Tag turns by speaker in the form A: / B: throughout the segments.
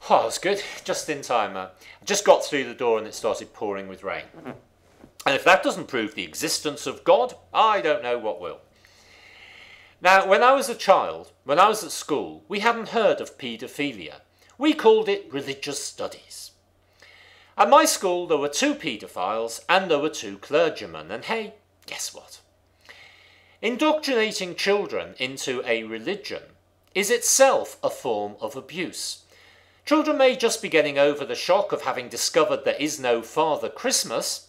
A: Oh, that was good. Just in time. I just got through the door and it started pouring with rain. And if that doesn't prove the existence of God, I don't know what will. Now, when I was a child, when I was at school, we hadn't heard of paedophilia. We called it religious studies. At my school, there were 2 paedophiles and there were 2 clergymen. And hey, guess what? Indoctrinating children into a religion is itself a form of abuse. Children may just be getting over the shock of having discovered there is no Father Christmas,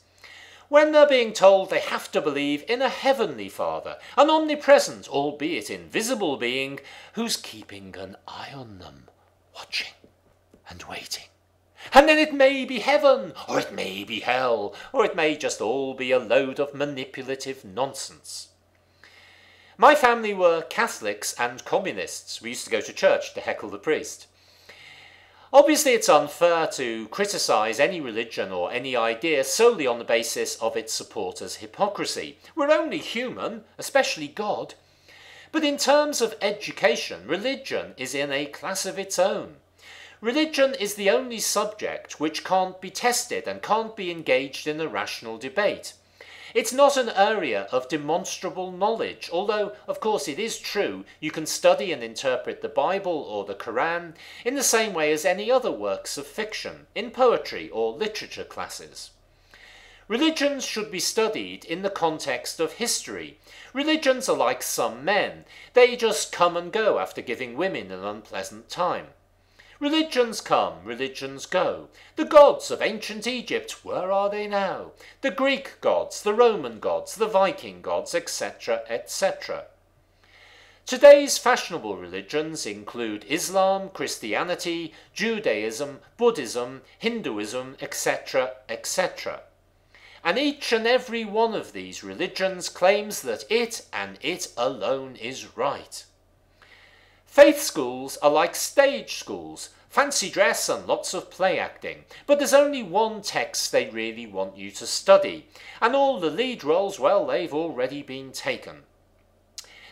A: when they're being told they have to believe in a heavenly Father, an omnipresent, albeit invisible being, who's keeping an eye on them, watching and waiting. And then it may be heaven, or it may be hell, or it may just all be a load of manipulative nonsense. My family were Catholics and communists. We used to go to church to heckle the priest. Obviously, it's unfair to criticise any religion or any idea solely on the basis of its supporters' hypocrisy. We're only human, especially God. But in terms of education, religion is in a class of its own. Religion is the only subject which can't be tested and can't be engaged in a rational debate. It's not an area of demonstrable knowledge, although, of course, it is true you can study and interpret the Bible or the Quran in the same way as any other works of fiction, in poetry or literature classes. Religions should be studied in the context of history. Religions are like some men. They just come and go after giving women an unpleasant time. Religions come, religions go. The gods of ancient Egypt, where are they now? The Greek gods, the Roman gods, the Viking gods, etc., etc. Today's fashionable religions include Islam, Christianity, Judaism, Buddhism, Hinduism, etc., etc. And each and every one of these religions claims that it and it alone is right. Faith schools are like stage schools, fancy dress and lots of play acting, but there's only one text they really want you to study, and all the lead roles, well, they've already been taken.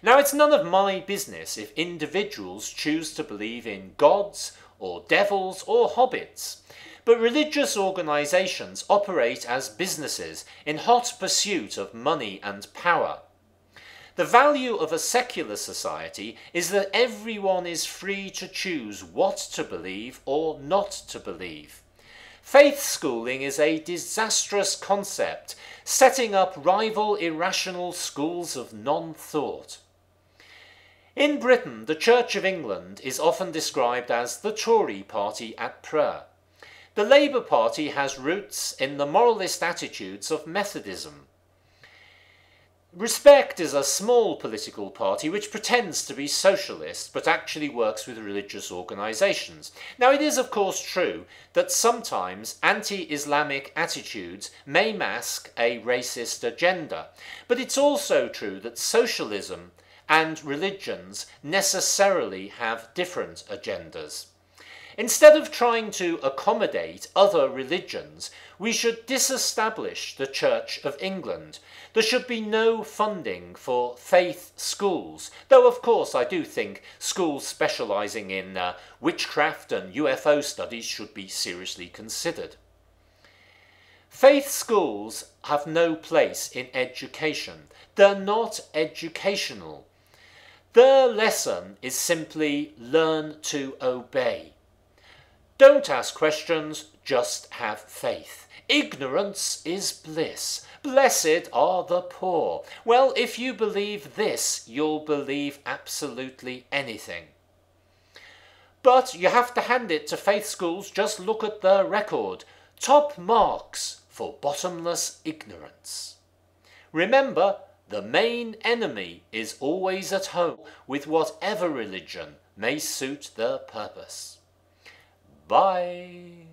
A: Now, it's none of my business if individuals choose to believe in gods, or devils, or hobbits, but religious organisations operate as businesses in hot pursuit of money and power. The value of a secular society is that everyone is free to choose what to believe or not to believe. Faith schooling is a disastrous concept, setting up rival irrational schools of non-thought. In Britain, the Church of England is often described as the Tory party at prayer. The Labour Party has roots in the moralist attitudes of Methodism. Respect is a small political party which pretends to be socialist but actually works with religious organisations. Now, it is of course true that sometimes anti-Islamic attitudes may mask a racist agenda, but it's also true that socialism and religions necessarily have different agendas. Instead of trying to accommodate other religions, we should disestablish the Church of England. There should be no funding for faith schools, though of course I do think schools specialising in witchcraft and UFO studies should be seriously considered. Faith schools have no place in education. They're not educational. Their lesson is simply learn to obey. Don't ask questions, just have faith. Ignorance is bliss. Blessed are the poor. Well, if you believe this, you'll believe absolutely anything. But you have to hand it to faith schools, just look at their record. Top marks for bottomless ignorance. Remember, the main enemy is always at home with whatever religion may suit their purpose. Bye.